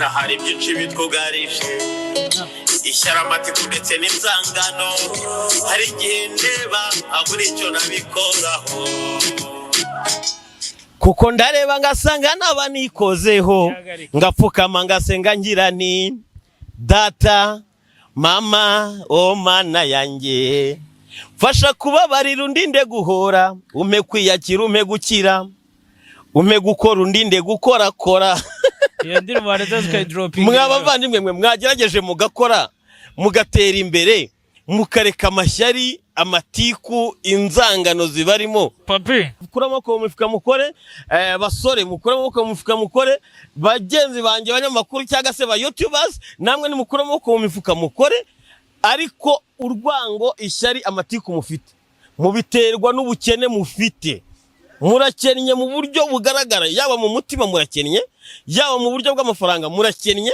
hari byinshi bitwugarije ishyaramatiko ndetse n'inzangano hari igihe ndeba abura icyo nabikoraho kuko ndareba ngasanga n'abanikozeho ngapfukama ngasenga ngira ni data mama o mana yanjye fasha kubabarira undinde guhora ume kwiyakira ume gukira ume gukora undinde gukora kora iyo ndirimbo baratazwe dropping mwabavandimwe mwe mwagerageje mugakora mugatera imbere mukareka amashyari amatiku inzangano zibarimo papi mukuramo ko mufuka mukore basore mukuramo ko mufuka mukore bagenzi banje abanyamakuru cyangwa se ba YouTubers namwe nimukuramo ko mufuka mukore ariko urwango ishyari amatiku mufite mubiterwa n'ubukene mufite murakennye mu buryo bugaragara yaba mu mutima murakennye yaba mu buryo bw'amafaranga murakennye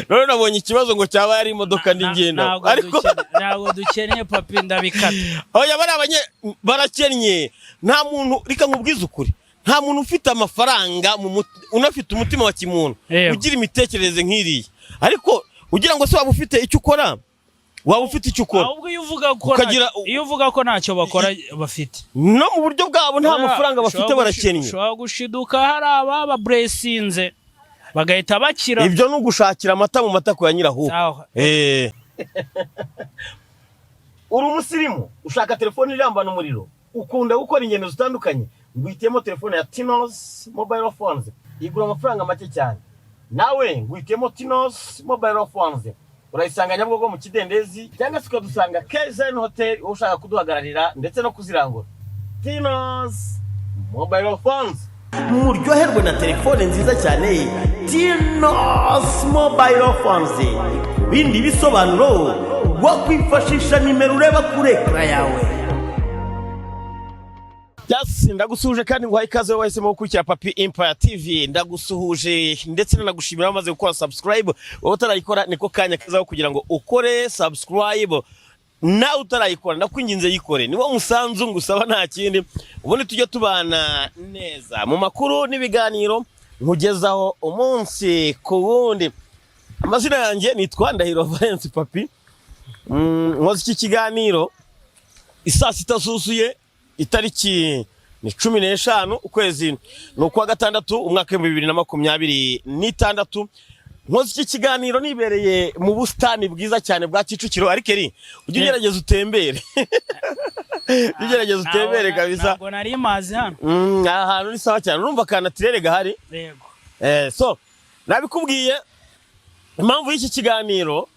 none nabonye ikibazo ngo cyaba yari imodoka ndingenda ariko ntago dukennye papi ndabikata oya barakennye nta muntu rika nkubwiza ukuri nta muntu ufite amafaranga unafite umutima wa kimuntu ugira imitekerereze nk'iriye ariko ugira ngo se waba ufite icyo ukora waba ufite icyo ukora ahubwo iyo uvuga ko ntacyo bakora bafite no mu buryo bwabo nta mafaranga bafite barakennye ushobora gushiduka hari aba blessinze bagahita bakira ibyo nugushakira amata mu matako ya nyirahuko uri umusirimu ushaka telefone irambana umuriro ukunda gukora ingendo zitandukanye ngwitemo telefone ya Tinos Mobile Phones igura amafaranga make cyane nawe ngwitemo Tinos Mobile Phones urayisanga Nyabugogo mu Kidendezi cyangwa se ukadusanga KZN Hotel ushaka kuduhagararira ndetse no kuzirangura Tinos Mobile Phones muryoherwe na telefone nziza cyane Tinos Mobile Phones bindi bisobanuro wakwifashisha nimero ureba kuri ekran yawe ndagusuhuje kandi nguhaye ikaze wahisemo gukurikira Papi Empire TV ndagusuhuje ndetse nanagushimira bamaze gukora subscribe wowe utarayikora niko kanya kazaho kugira ngo ukore subscribe na utarayikora ndakwinginze yikore niwo musanzu ngusaba nta kindi ubundi tujye tubana neza mu makuru n'ibiganiro nkugezaho umunsi ku wundi amazina yanjye nitwa Ndahiro Valence Papi nkoze iki kiganiro isaa sita zuzuye itariki ni 15 ukwezi no kwa gatandatu umwaka wa 2026 nkoze iki kiganiro nibereye mu bustani bwiza cyane bwa Kicukiro ariko eri ujye ugerageza utembere ugerageza utembere kabisa ntabwo nari mazi hano ahantu ni sawa cyane urumva kana tirere gahari yego so nabikubwiye impamvu y'iki kiganiro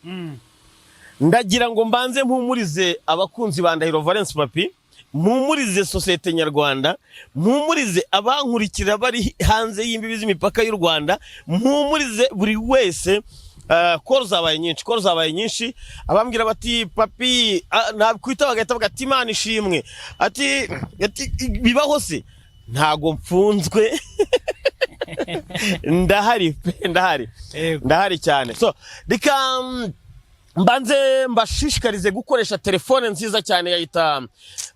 ndagira ngo mbanze mpumurize abakunzi ba Ndahiro Valence Papi mpumurize societe nyarwanda mpumurize abankurikira bari hanze y'imbibi z'imipaka y'u Rwanda mpumurize buri wese call zabaye nyinshi abambwira bati Papi nakwita bagahita bagati Imana ishimwe ati bibaho se ntago mfunzwe ndahari cyane so mbanze mbashishikarize gukoresha telefone nziza cyane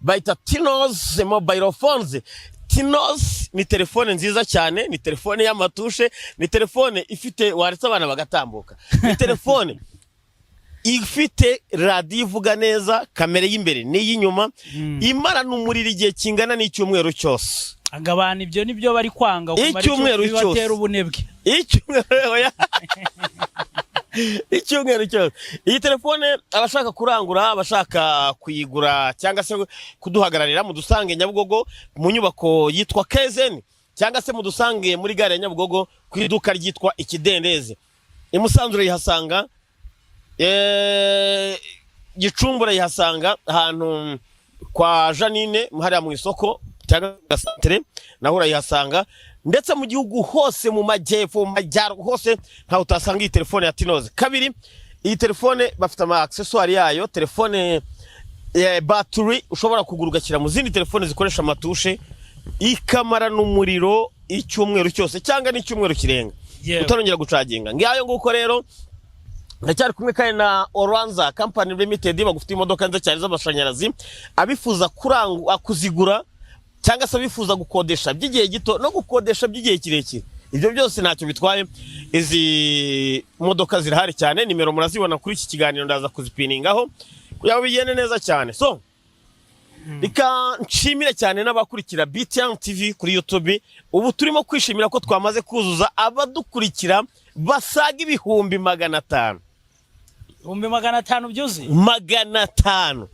bayita Tinos Mobile Phones. Tinos ni telefone nziza cyane, ni telefone y'amatushe, ni telefone ifite waretse abana bagatambuka, ni telefone ifite radio ivuga neza, kamera y'imbere n'iy'inyuma, imara n'umuriro igihe kingana n'icyumweru cyose. Agabana ibyo nibyo bari kwanga icyumweru cyose batera ubunebwe. Icyumweru cyose. Iyi telefone abashaka kurangura, abashaka kuyigura cyangwa se kuduhagararira mu dusange Nyabugogo mu nyubako yitwa KZN cyangwa se mu dusange muri gare ya Nyabugogo ku iduka ryitwa Ikidendezi. Imusanzure yihasanga Gicumbura yihasanga ahantu kwa Janine hariya mu isoko cyangwa gasantere naho urayihasanga ndetse mu gihugu hose mu majyepfo mu majyaro hose nta utasanga iyi telefone ya Tinos. Kabiri, iyi telefone bafite ama accessoire yayo, telefone battery ushobora kuguruka kira mu zindi telefone zikoresha amatushe ikamara n'umuriro icyumweru cyose cyangwa n'icyumweru kirenga utarongera gucaginga. Ngiyayo nguko rero ndacyari kumwe kandi na Oranza Company Limited bagufite imodoka nziza cyane z'amashanyarazi abifuza kuzigura cyangwa se bifuza gukodesha by'igihe gito no gukodesha by'igihe kirekire ibyo byose ntacyo bitwaye. Izi modoka zirahari cyane, nimero murazibona kuri iki kiganiro, ndaza kuzipiningaho kugira ngo bigende neza cyane. So reka nshimire cyane n'abakurikira BTN TV kuri YouTube. Ubu turimo kwishimira ko twamaze kuzuza abadukurikira basaga ibihumbi 500. 500 byuzi 500.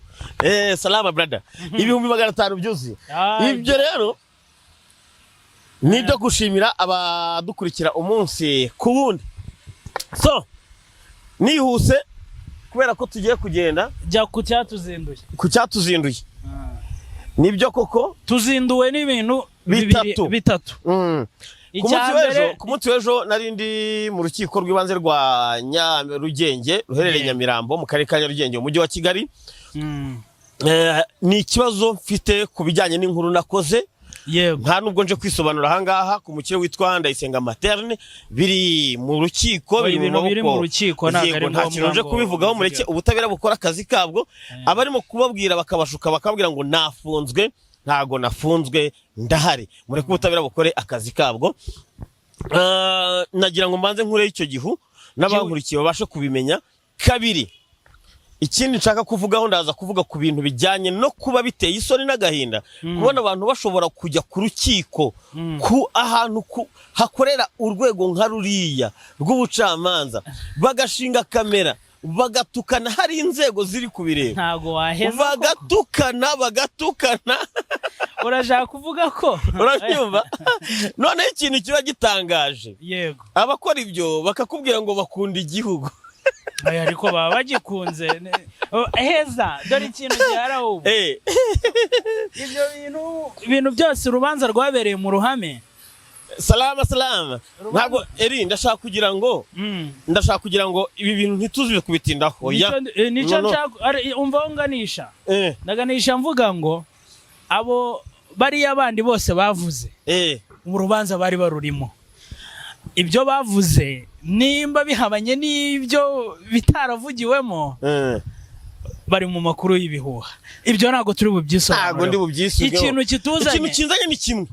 Salama brother. Ibihumbi 500 byuzi. Ibyo rero nibyo gushimira abadukurikira umunsi ku wundi. So nihuse kubera ko tugiye kugenda jya ku cyatuzinduye. Nibyo koko tuzinduwe n'ibintu bitatu. Ku munsi w'ejo nari ndi mu rukiko rw'ibanze rwa Nyarugenge ruherereye Nyamirambo mu karere ka Nyarugenge mu mujyi wa Kigali. Ni ikibazo mfite ku bijyanye n'inkuru nakoze. Yego. Nta nubwo nje kwisobanura ahangaha ku mukire witwa Ndayisenga Materne, biri mu rukiko, biri mu rukiko, nta kintu nje kubivugaho, mureke ubutabera bukora akazi kabwo. Abarimo kubabwira bakabashuka bakabwira ngo nafunzwe, ntago nafunzwe, ndahari. Mureke ubutabera bukore akazi kabwo. Nagira ngo mbanze nkure icyo gihu n'abankurikiye babashe kubimenya. Kabiri, ikindi nshaka kuvugaho, ndaza kuvuga ku bintu bijyanye no kuba biteye isoni n'agahinda kubona abantu bashobora kujya ku rukiko ku ahantu hakorera urwego nka ruriya rw'ubucamanza, bagashinga kamera, bagatukana, hari inzego ziri kubireba, ntago waheza bagatukana urashaka kuvuga ko urabyumva. None ikintu kiba gitangaje, yego, abakora ibyo bakakubwira ngo bakunda igihugu. Ariko baba bagikunze heza, dore ikintu gihara ubu. Ibyo bintu byose urubanza rwabereye mu ruhame. Salama. Ntabwo ndashaka kugira ngo ibi bintu ntituzibe kubitindaho. Nico umva nganisha. Ndaganisha mvuga ngo abo bari abandi bose bavuze mu rubanza bari barurimo. Ibyo bavuze nimba bihabanye n'ibyo bitaravugiwemo, bari mu makuru y'ibihuha. Ibyo ntago turi bubyisobanura. Ntago ndi bubyisugeho. Ikintu kituzanye, ikintu kinzanye ni kimwe.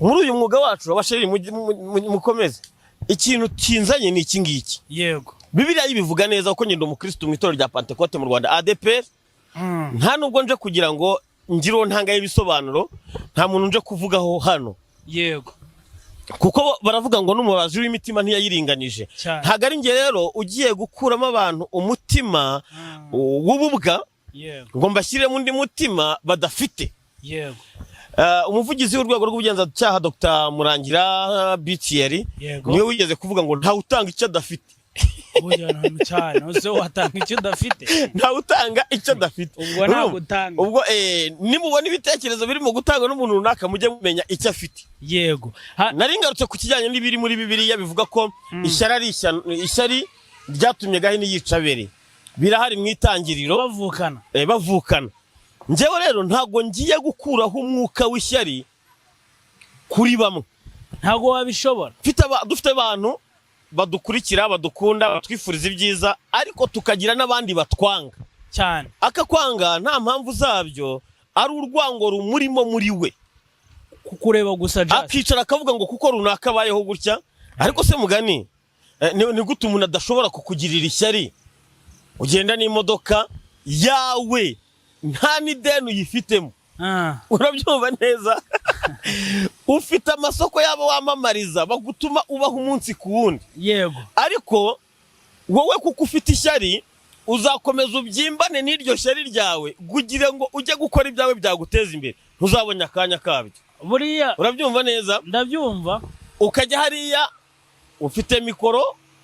Muri uyu mwuga wacu abasheri mukomeze. Ikintu kinzanye ni iki ngiki. Yego. Bibiliya yibivuga neza uko nyendo umukristo mu itorero rya Pentecote mu Rwanda ADPR. Nta nubwo nje kugira ngo ngiro ntanga y'ibisobanuro, nta muntu nje kuvugaho hano. Yego. Kuko baravuga ngo n'umubazi w'imitima ntiyayiringanije. Ntago ari nge rero ugiye gukuramo abantu umutima w'ububwa ngo mbashyiremo undi mutima badafite. Yego. Umuvugizi w'urwego rw'ubugenzacyaha Dr. Murangira BTR niwe wigeze kuvuga ngo nta utanga icyo adafite. Nta utanga icyo adafite. Ubwo nimubona ibitekerezo biri mu gutanga n'umuntu runaka mujye mumenya icyo afite. Yego. Nari ngarutse ku kijyanye n'ibiri muri Bibiliya bivuga ko ishyari ryatumye Gahini yica Abeli. Birahari mu itangiriro bavukana. Njyewe rero ntago ngiye gukuraho umwuka w'ishyari kuri bamwe. Ntago wabishobora. Dufite abantu badukurikira, badukunda, batwifuriza ibyiza, ariko tukagira n'abandi batwanga cyane. Akakwanga nta mpamvu zabyo, ari urwango rumurimo muri we, kukureba gusa just akicara akavuga ngo kuko runaka bayeho gutya. Ariko se mugani, ni gute umuntu adashobora kukugirira ishyari? Ugenda n'imodoka yawe nta n'ideni uyifitemo, urabyumva neza. Ufite amasoko yabo wamamariza bagutuma ubaho umunsi ku wundi. Yego. Ariko wowe kuko ufite ishyari uzakomeza ubyimbane n'iryo shyari ryawe kugira ngo ujye gukora ibyawe byaguteza imbere, ntuzabonye akanya kabyo. Buriya urabyumva neza. Ndabyumva. Ukajya hariya ufite mikoro,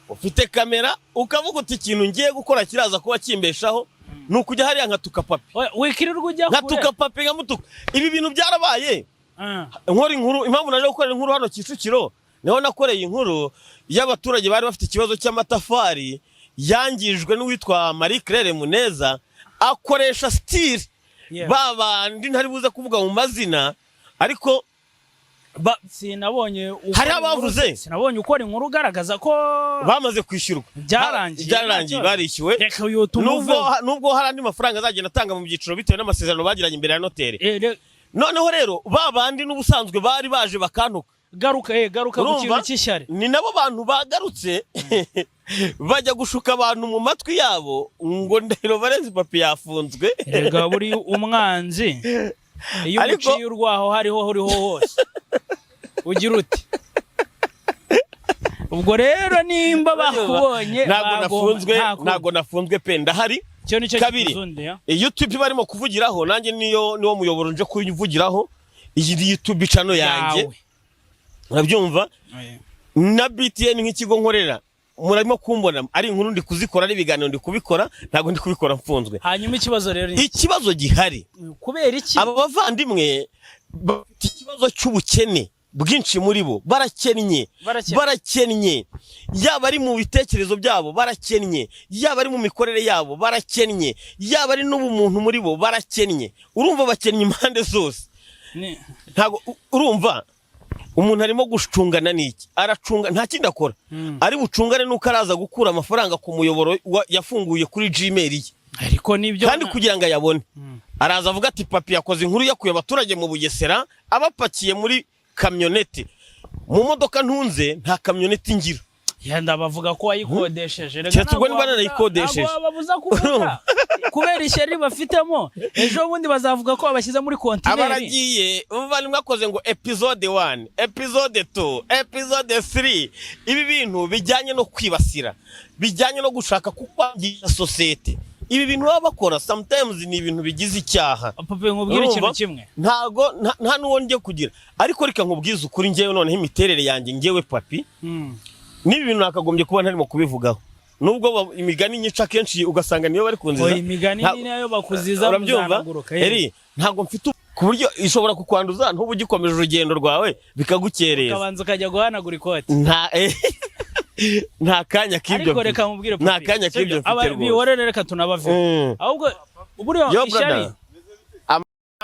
ufite kamera, ukavuga uti ikintu ngiye gukora kiraza kuba kimbeshaho, nukujya hariya nkatuka papi. Wikirirwa ujya kure. Nkatuka papi nkamutuka. Ibi bintu byarabaye. Nkora inkuru, impamvu naje gukora inkuru hano Kicukiro, niho nakoreye inkuru y'abaturage bari bafite ikibazo cy'amatafari yangijwe n'uwitwa Marie Claire Muneza, akoresha style babandi ntari buze kuvuga mu mazina, ariko sinabonye hari abavuze, sinabonye ukora inkuru ugaragaza ko bamaze kwishyurwa. Byarangiye barishyuwe. Nubwo hari andi mafaranga azagenda atanga mu byiciro bitewe n'amasezerano bagiranye imbere ya noteri. Noneho rero babandi n'ubusanzwe bari baje bakantuka garuka ku kintu cy'ishyari. Ni nabo bantu bagarutse bajya gushuka abantu mu matwi yabo ngo Ndahiro Valens Papi yafunzwe. Erega buri umwanzi iyo uciye urwaho hariho hose ugira uti ubwo rero nimba bakubonye ntago nafunzwe pe ndahari. Kabiri YouTube barimo kuvugiraho nanjye niwo muyoboro nje kuvugiraho iyi YouTube channel yanjye urabyumva na BTN nk'ikigo nkorera murarimo kumbona ari inkuru ndi kuzikora ari ibiganiro ndi kubikora ntago ndi kubikora mfunzwe. Hanyuma ikibazo rero ikibazo gihari kubera iki aba bavandimwe ikibazo cy'ubukene bwinshi muri bo barakennye yaba ari mu bitekerezo byabo barakennye yaba ari mu mikorere yabo barakennye yaba ari n'ubumuntu muri bo barakennye. Urumva bakennye impande zose ntago urumva umuntu arimo gucungana n'iki aracunga nta kindi akora ari bucungane nuko araza gukura amafaranga ku muyoboro yafunguye kuri Gmail ye ariko nibyo kandi kugira ngo ayabone araza avuga ati Papi yakoze inkuru yakuye abaturage mu Bugesera abapakiye muri kamyoneti mu modoka ntunze nta kamyoneti ngira yanda bavuga ko wayikodesheje rega ntabwo niba narayikodesheje babuza kuvuga kubera ishyari bafitemo ejo bundi bazavuga ko babashyize muri kontineri abaragiye umuvandimwe mwakoze ngo episode 1 episode 2 episode 3 ibi bintu bijyanye no kwibasira bijyanye no gushaka kukwangisha societe. Ibi bintu baba bakora sometimes ni ibintu bigize icyaha. Papi nkubwire ikintu kimwe ntago nta nuwo ngiye kugira ariko reka nkubwize ukuri ngewe noneho imiterere yanjye ngewe Papi nibi bintu nakagombye kuba ntarimo kubivugaho nubwo imigani nyica kenshi ugasanga niyo bari kunziza. Imigani niyo bakuziza muzanaguruka ntago mfite ku buryo ishobora kukwanduza ntubu gikomeje urugendo rwawe bikagukereza ukabanza ukajya guhanagura ikoti nta kanya k'ibyo ariko reka mubwire Papi nta kanya k'ibyo mfite biworere reka tunabave ahubwo buriyo ishyari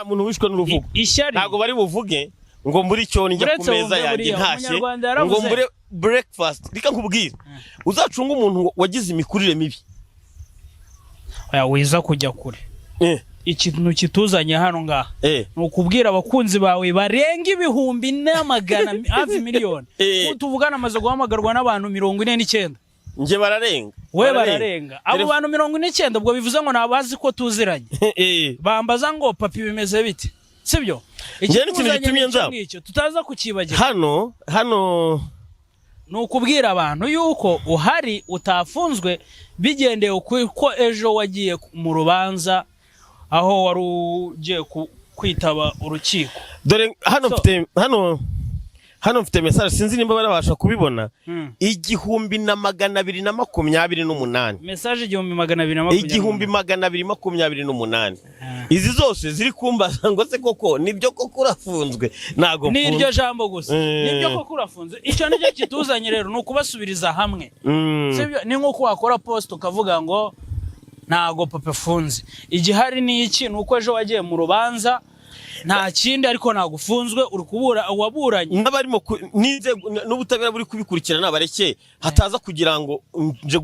umuntu wishwe n'uruvugo ntago bari buvuge ngo muri cyo njya ku meza yanjye ntashye ngo mbure breakfast reka nkubwire uzacunga umuntu wagize imikurire mibi wiza kujya kure ikintu kituzanye hano ngaha nukubwira abakunzi bawe barenga ibihumbi n'amagana hafi miliyoni tuvugana amaze guhamagarwa n'abantu 49 nje bararenga we bararenga abo bantu 49 ubwo bivuze ngo nabazi ko tuziranye bambaza ngo Papi bimeze bite sibyo ikintu gitumye nza tutaza kukibagira hano nukubwira abantu yuko uhari utafunzwe bigendeye uko ejo wagiye mu rubanza aho wari ugiye kwitaba urukiko. Dore hano mfite message sinzi nimba barabasha kubibona 1228 message 1228 izi zose ziri kumbaza ngo se koko nibyo koko urafunzwe nago niryo jambo gusa nibyo koko urafunzwe icyo nicyo kituzanye rero nukubasubiriza hamwe sibyo ni nko wakora post ukavuga ngo ntago Papi afunze igihari ni iki nuko ejo wagiye mu rubanza nta kindi ariko nagufunzwe uri kubura waburanye n'abarimo n'ubutabera buri kubikurikirana bareke hataza kugira ngo nje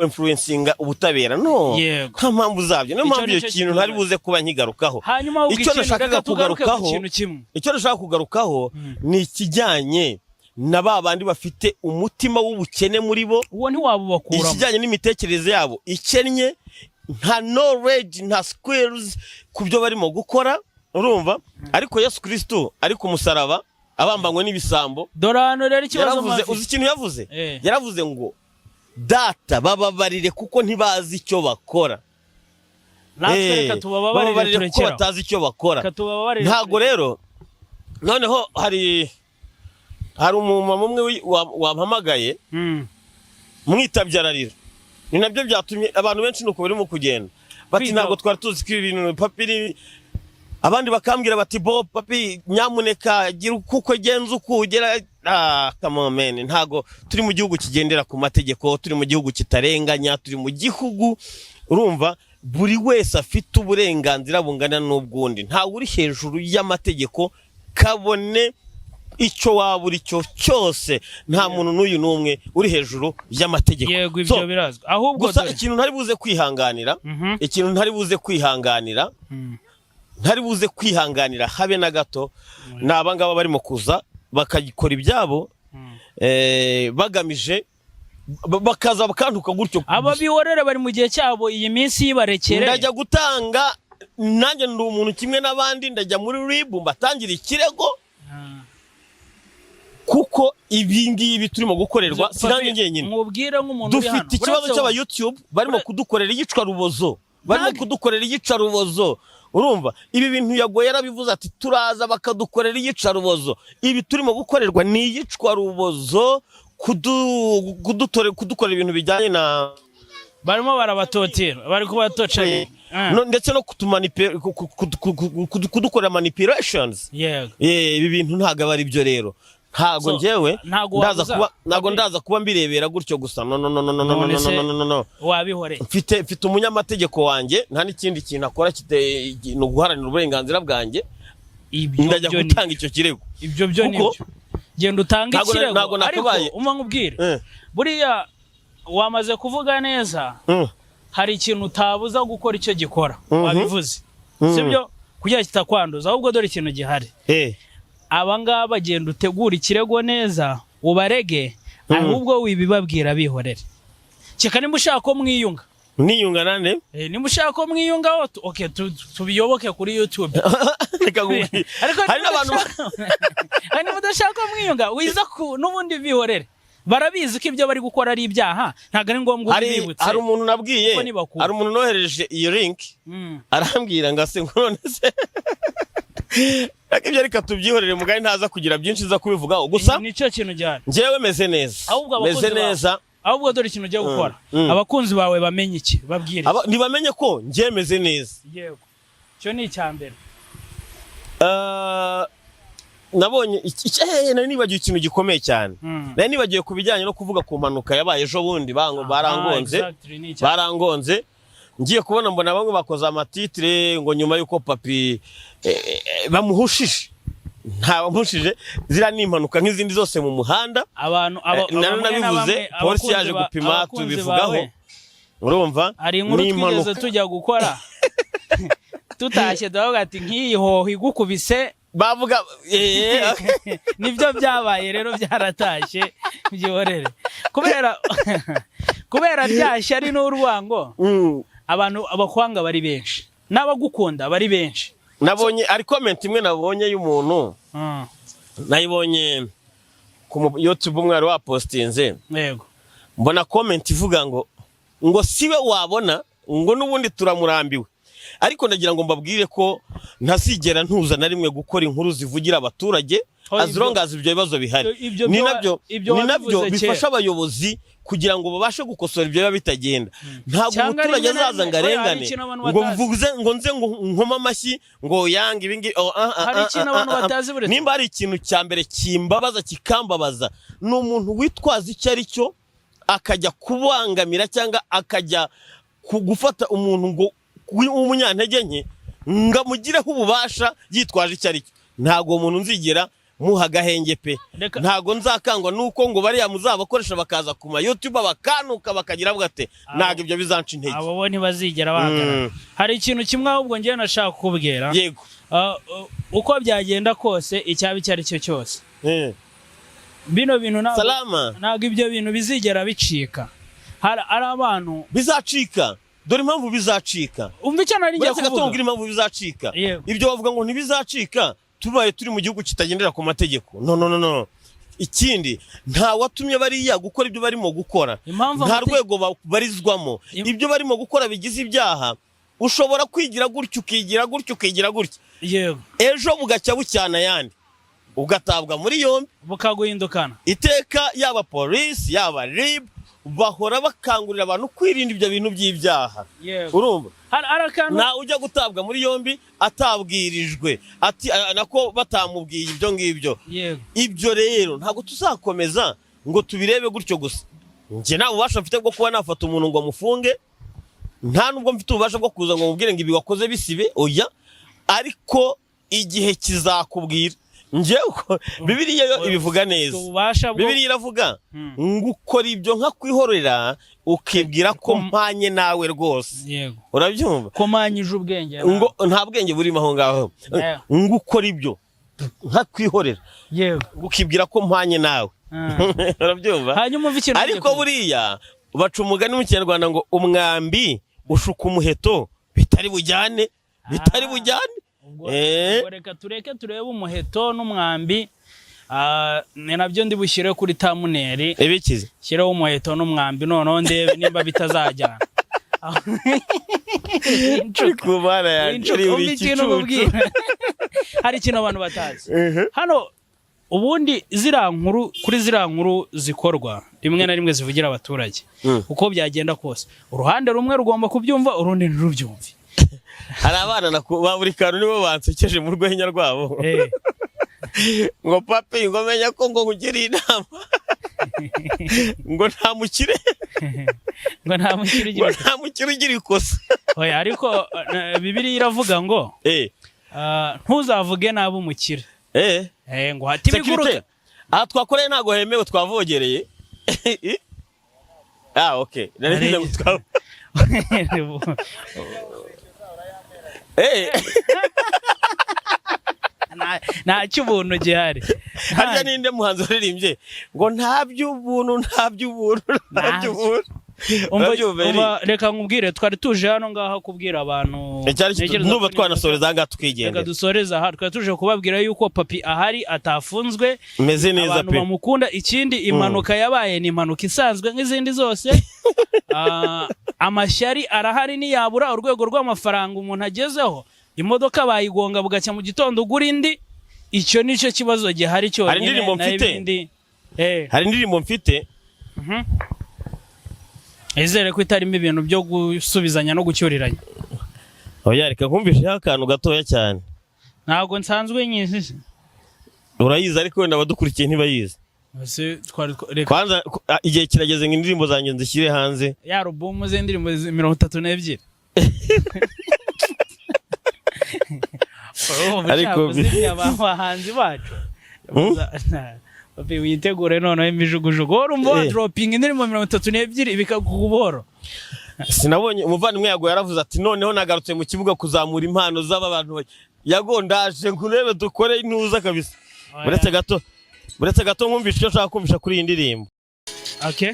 influencinga ubutabera no nta mpamvu zabyo no mpamvu iyo kintu ntari buze kuba nkigarukaho. Icyo nashaka kugarukaho ni ikijyanye na babandi bafite umutima w'ubukene muri bo uwo ntiwabubakuramo ikijyanye n'imitekerereze yabo ikennye nta knowledge nta skills kubyo barimo gukora urumva ariko Yesu Kristo ari ku musaraba abambanywe n'ibisambo dorano rero ikibazo uzi ikintu yavuze yaravuze ngo data bababarire kuko ntibazi icyo bakora natwe tubabarire kuko batazi icyo bakora ntago rero noneho hari umumama umwe wampamagaye mwitabye ni nabyo byatumye abantu benshi nuko barimo kugenda bati ntabwo twari tuzi ko ibintu Papi abandi bakambwira bati bo Papi nyamuneka gira kuko genza ukugera come on man ntago turi mu gihugu kigendera ku mategeko turi mu gihugu kitarenganya turi mu gihugu urumva buri wese afite uburenganzira bungana n'ubwundi nta uri hejuru y'amategeko kabone icyo waburi cyo cyose nta muntu n'uyu n'umwe uri hejuru y'amategeko. Yego ibyo birazwe ahubwo gusa ikintu ntari buze kwihanganira habe na gato nabangaba barimo kuza bakagikora ibyabo bagamije bakaza bakantuka gutyo. Aba bihorere bari mu gihe cyabo iyi minsi yibarekere. Ndajya gutanga nanjye ndi umuntu kimwe n'abandi, ndajya muri RIB mbatangira ikirego kuko ibi ngibi turimo gukorerwa sinanjye ngenyine. Mubwira nk'umuntu uri hano dufite ikibazo cy'aba YouTube barimo kudukorera iyicwa rubozo, barimo kudukorera iyica rubozo. Urumva ibi bintu yagoye yarabivuze ati turaza bakadukorera iyica rubozo. Ibi turimo gukorerwa ni iyicwa rubozo, kudukorera ibintu bijyanye na barimo barabatotera, bari kubatoca ndetse no kudukorera manipulations. Ibi bintu ntago ari byo rero. Ntago njyewe ndaza kuba mbirebera gutyo gusa. No. Wabihore. Mfite umunyamategeko wanjye, nta n'ikindi kintu akora no guharanira uburenganzira bwanjye. Ndajya gutanga icyo kirego. Ibyo byo nibyo. Genda utanga ikirego. Ariko umva nkubwire. Buriya wamaze kuvuga neza. Hari ikintu utabuza gukora icyo gikora. Wabivuze. Sibyo kugira kitakwanduza, ahubwo dore ikintu gihari. Abangaba bagenda utegura ikirego neza ubarege, ahubwo wibibabwira bihorere. Cyeka nimba ushaka ko mwiyunga. Niyunga nane? Nimba ushaka ko mwiyunga okay tubiyoboke kuri YouTube. Hari n'abantu hari mudashaka ko mwiyunga wiza ku n'ubundi bihorere. Barabizi ko ibyo bari gukora ari ibyaha, ntago ari ngombwa ubibutse. Hari umuntu nabwiye, hari umuntu nohereje iyo link arambwira ngo se none se ibyo reka tubyihorere mugari ntaza kugira byinshi za kubivugaho gusa nicyo kintu cyane. Njyewe meze neza. Meze neza. Ahubwo dore ikintu ugiye gukora. Abakunzi bawe bamenye iki? Babwire. Ntibamenye ko njye meze neza. Yego. Cyo ni icyambere. Nabonye nari nibagiye ikintu gikomeye cyane. Nari nibagiye kubijyanye no kuvuga ku mpanuka yabaye ejo bundi barangonze. Ngiye kubona mbona bamwe bakoza amatitre ngo nyuma yuko papi bamuhushije. Nta bamuhushije zira n'impanuka nk'izindi zose mu muhanda. Abantu nabivuze polisi yaje gupima tubivugaho. Urumva ari inkuru twigeze tujya gukora tutashye daho gati nk'iyiho igukubise bavuga nibyo byabaye rero byaratashye byihorere kubera byashye ari n'urwango. Abantu abakwanga bari benshi n'abagukunda bari benshi. Nabonye ari comment imwe nabonye y'umuntu nayibonye ku YouTube umwari wa postinze. Yego. Mbona comment ivuga ngo siwe wabona ngo nubundi turamurambiwe. Ariko ndagira ngo mbabwire ko ntazigera ntuza na rimwe gukora inkuru zivugira abaturage as long as ibyo bibazo bihari. Ni nabyo bifasha abayobozi kugira ngo babashe gukosora ibyo bitagenda. Ntabwo umuturage azaza ngo arengane ngo mvuze ngo nze ngo nkoma amashyi ngo yanga ibingi. Hari ikintu abantu batazi buretse nimba ari ikintu cyambere kimbabaza kikambabaza ni umuntu witwaza icyo ari cyo akajya kubangamira cyangwa akajya gufata umuntu ngo umunyantege nke ngamugireho ububasha yitwaje icyo ari cyo. Ntago umuntu nzigera muha gahenge pe. Ntago nzakangwa nuko ngo bariya muzabakoresha bakaza kuma YouTube bakanuka bakagira bwate. Ntago ibyo bizanca intege. Abo bo ntibazigera bahagara. Hari ikintu kimwe ahubwo ngiye nashaka kubwira. Yego. Uko byagenda kose icyaba icyo ari cyo cyose. Bino bintu ntago ibyo bintu bizigera bicika. Hari abantu bizacika. Dore impamvu bizacika. Umva icyo nari ngiye kuvuga. Impamvu bizacika. Ibyo bavuga ngo ntibizacika tubaye turi mu gihugu kitagendera ku mategeko. No. Ikindi nta watumye bariya gukora ibyo barimo gukora. Nta rwego barizwamo. Ibyo barimo gukora bigize ibyaha. Ushobora kwigira gutyo ukigira gutyo. Yego. Ejo bugacya bucyana yandi. Ugatabwa muri yombi. Bukaguhindukana. Iteka yaba polisi yaba RIB bahora bakangurira abantu kwirinda ibyo bintu by'ibyaha. Urumva? Na ujya gutabwa muri yombi atabwirijwe ati nako batamubwiye ibyo ngibyo. Ibyo rero ntago tuzakomeza ngo tubirebe gutyo gusa. Nje nawe ubasha mfite bwo kuba nafata umuntu ngo mufunge, nta nubwo mfite ubasha bwo kuza ngo mubwire ngo ibi wakoze bisibe oya, ariko igihe kizakubwira. Njyewe Bibiliya yo ibivuga neza. Bibiliya iravuga ngo ukora ibyo nka kwihorera ukibwira ko mpanye nawe rwose. Urabyumva? Ko manyije ubwenge. Ngo nta bwenge burimo aho ngaho. Ngo ukora ibyo nkakwihorera yego ukibwira ko mpanye nawe urabyumva hanyuma umva ikintu ariko buriya baca umugani mu Kinyarwanda ngo umwambi ushuka umuheto bitari bujyane reka tureke turebe umuheto n'umwambi ni nabyo ndi bushyire kuri tamuneri ibikize shyireho umuheto n'umwambi noneho ndebe nimba bitazajyana hari ikintu abantu batazi hano ubundi kuri ziriya nkuru zikorwa rimwe na rimwe zivugira abaturage uko byagenda kose uruhande rumwe rugomba kubyumva urundi ntirubyumve hari abana ba buri kantu nibo bansekeje mu rwenya rwabo ngo papi ngo menya ko ngo nkugiriye inama ngo nta mukire ugira ikosa oya ariko Bibiliya iravuga ngo ntuzavuge nabi umukire ngo hati biguruka aha twakoreye ntabwo hemewe twavogereye okay narize ngo nta cy'ubuntu gihari harya ninde muhanzi waririmbye ngo nta by'ubuntu reka nkubwire twari tuje hano ngaha kubwira abantu nuba twanasoreza aha ngaha tukigendera reka dusoreza aha twari tuje kubabwira yuko papi ahari atafunzwe meze neza abantu bamukunda ikindi impanuka yabaye ni impanuka isanzwe nk'izindi zose amashyari arahari niyabura urwego rw'amafaranga umuntu agezeho imodoka bayigonga bugacya mu gitondo ugura indi icyo nicyo kibazo gihari cyonyine hari indirimbo mfite izere ko itarimo ibintu byo gusubizanya no gucyuriranya oya reka nkumvisheho akantu gatoya cyane ntabwo nsanzwe nyizi urayizi ariko wenda abadukurikiye ntibayizi kwanza igihe kirageze ngo indirimbo zanjye nzishyire hanze ya alubumu z'indirimbo 32 ariko abahanzi bacu witegure noneho imijugujugu urumva dropping indirimbo 32 bikakuguboro sinabonye umuvandimwe yago yaravuze ati noneho nagarutse mu kibuga kuzamura impano z'aba bantu yagondaje nkurebe dukore intuza kabisa buretse gato nkumvisha icyo nshaka kumvisha kuri iyi ndirimbo okay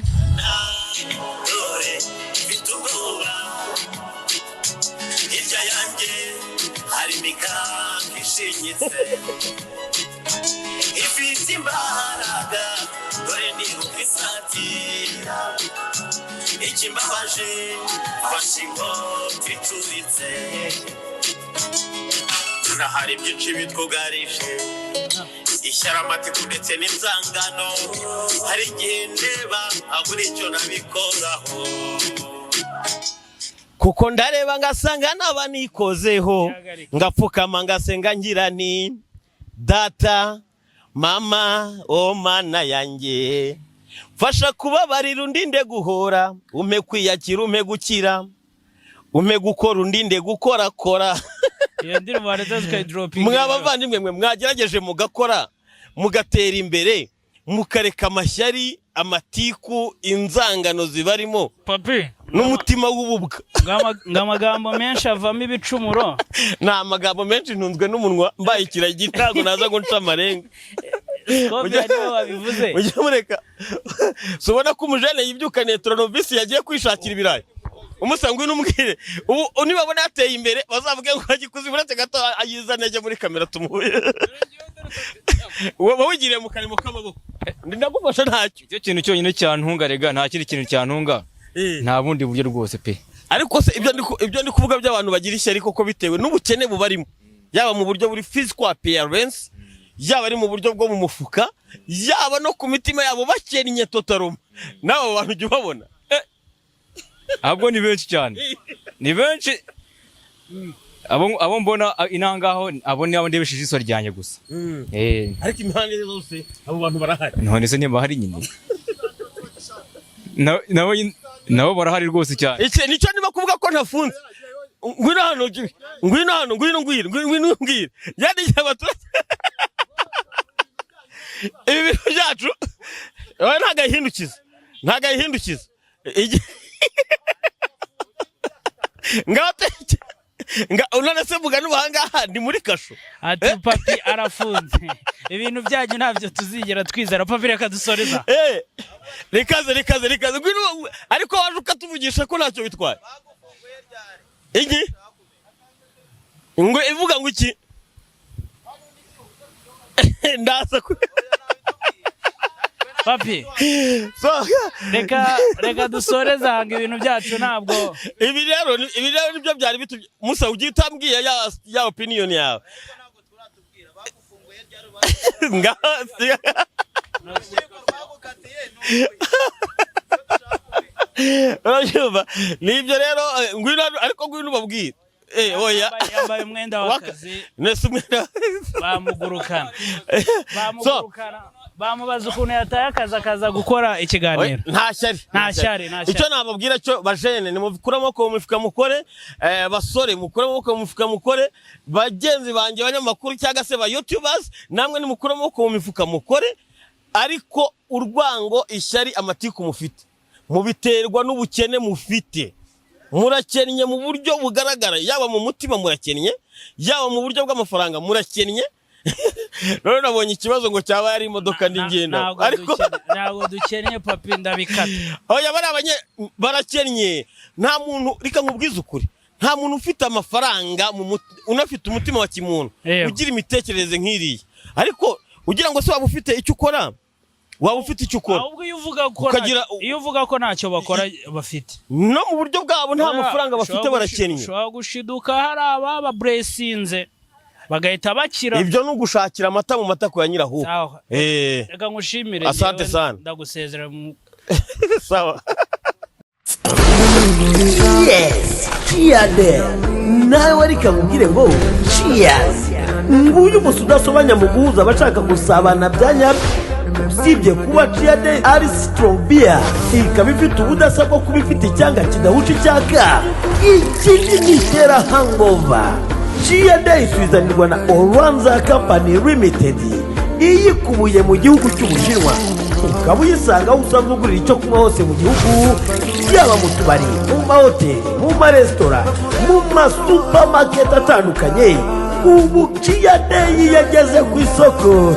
ifite imbaraga dore ni ukisatira ikimbabaje fashe inkota icuritse tunahari byinshi bitwugarije ishyaramatiko ndetse n'inzangano hari igihe ndeba abura icyo nabikoraho kuko ndareba ngasanga naba nikozeho ngapfukama ngasenga ngira ni data mama mana yanjye fasha kubabarira undinde guhora ume kwiyakira ume gukira ume gukora undinde gukorakora mwabavandimwe mwe mwagerageje mugakora mugatera imbere mukareka amashyari amatiku inzangano zibarimo papi n'umutima w'ububwa ngamagambo menshi avamo ibicumuro nta magambo menshi ntunzwe n'umunwa mbaye ikiragi ntago naza ngo nca amarenga ujya mureka subona ko umujene yibyukaniye Turanovisi yagiye kwishakira ibirayi umusangwe n'umubwire ubu nibabona yateye imbere bazavuge ngo agikuzi buretse gato ayizane ajye muri kamera tumuhuye wowe wigiriye mu karimo k'amaboko ndagufasha ntacyo icyo kintu cyonyine cyantunga rega nta kindi kintu cyantunga nta bundi buryo rwose pe ariko se ibyo ndi kuvuga by'abantu bagira ishyari koko bitewe n'ubukene bubarimo yaba mu buryo buri physical appearance yaba ari mu buryo bwo mu mufuka yaba no ku mitima yabo bakennye totaroma nawe abantu ujye ubabona ahubwo ni benshi cyane ni benshi abo mbona inangaho abo ni abo ndebesheje iso ryanjye gusa ariko imihanda yose abo bantu barahari none se niba hari nyine nabo barahari rwose cyane nicyo niba kuvuga ko ntafunze ngwino hano ngwino mbwira yandikiye abaturage ibi bintu byacu ntagahindukiza none se mugani ubuhangaha ndi muri kasho ati papi arafunze ibintu byanyu ntabyo tuzigera twizera papi reka dusoreza rikaze ariko waje ukatuvugisha ko ntacyo bitwaye iki ngo ivuga ngo iki ndasa papi reka dusoreza hanga ibintu byacu ntabwo ibi rero nibyo byari bitubye Musa ugiye utambwiye ya opinion yawe nibyo rero ariko ngwino babwire oya yambaye umwenda w'akazi bamugurukana bamubaza ukuntu yataye akazi akaza gukora ikiganiro nta shyari icyo nababwira cyo bajene nimukure amaboko mu mifuka mukore basore mukure amaboko mu mifuka mukore bagenzi banjye abanyamakuru cyangwa se ba youtubers namwe nimukure amaboko mu mifuka mukore ariko urwango ishyari amatiku mufite mubiterwa n'ubukene mufite murakennye mu buryo bugaragara yaba mu mutima murakennye yaba mu buryo bw'amafaranga murakennye none nabonye ikibazo ngo cyaba yari imodoka n'ingenda ariko ntabwo dukennye papi ndabikata oya barakennye nta muntu reka nkubwize ukuri nta muntu ufite amafaranga unafite umutima wa kimuntu ugira imitekerereze nk'iriya ariko ugira ngo se waba ufite icyo ukora waba ufite icyo ukora ahubwo iyo uvuga ko ntacyo bakora bafite no mu buryo bwabo nta mafaranga bafite barakennye ushobora gushiduka hari ababa buresinze bagahita bakira ibyo ni ugushakira amata mu matako ya nyirahuku reka ngushimire asante sana ndagusezera sawa yes cheers nawe reka mubwire ngo cheers nguyu umunsi udasobanya mu guhuza abashaka gusabana bya nyabyo usibye kuba cheers ari strong beer ikaba ifite ubudasa bwo kuba ifite icyanga kidahusha icyaka ikindi gitera hangover cheers twizanirwa na Oranza Company Limited iyikubuye mu gihugu cy'Ubushinwa ukaba uyisanga aho usanzwe ugurira icyo kunywa hose mu gihugu yaba mu tubari mu mahoteli mu maresitora mu masupamaketi atandukanye ubu cheers yageze ku isoko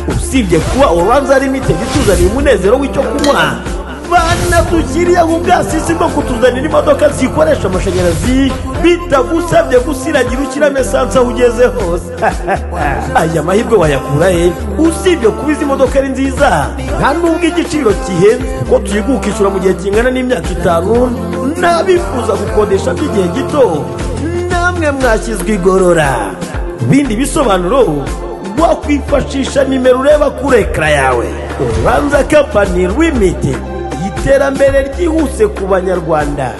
usibye kuba Oranza Limited ituzaniye umunezero w'icyo kunywa banadushyiriyeho ubwasisi bwo kutuzanira imodoka zikoresha amashanyarazi bitagusabye gusiragira ushyiramo esanse aho ugeze hose aya mahirwe wayakura he usibye kuba izi modoka ari nziza nta nubwo igiciro kihenze kuko tuyiguha ukishyura mu gihe kingana n'imyaka 5 n'abifuza gukodesha by'igihe gito namwe mwashyizwe igorora bindi bisobanuro wakwifashisha nimero ureba kuri ekara yawe Oranza Company Limited iterambere ryihuse ku banyarwanda.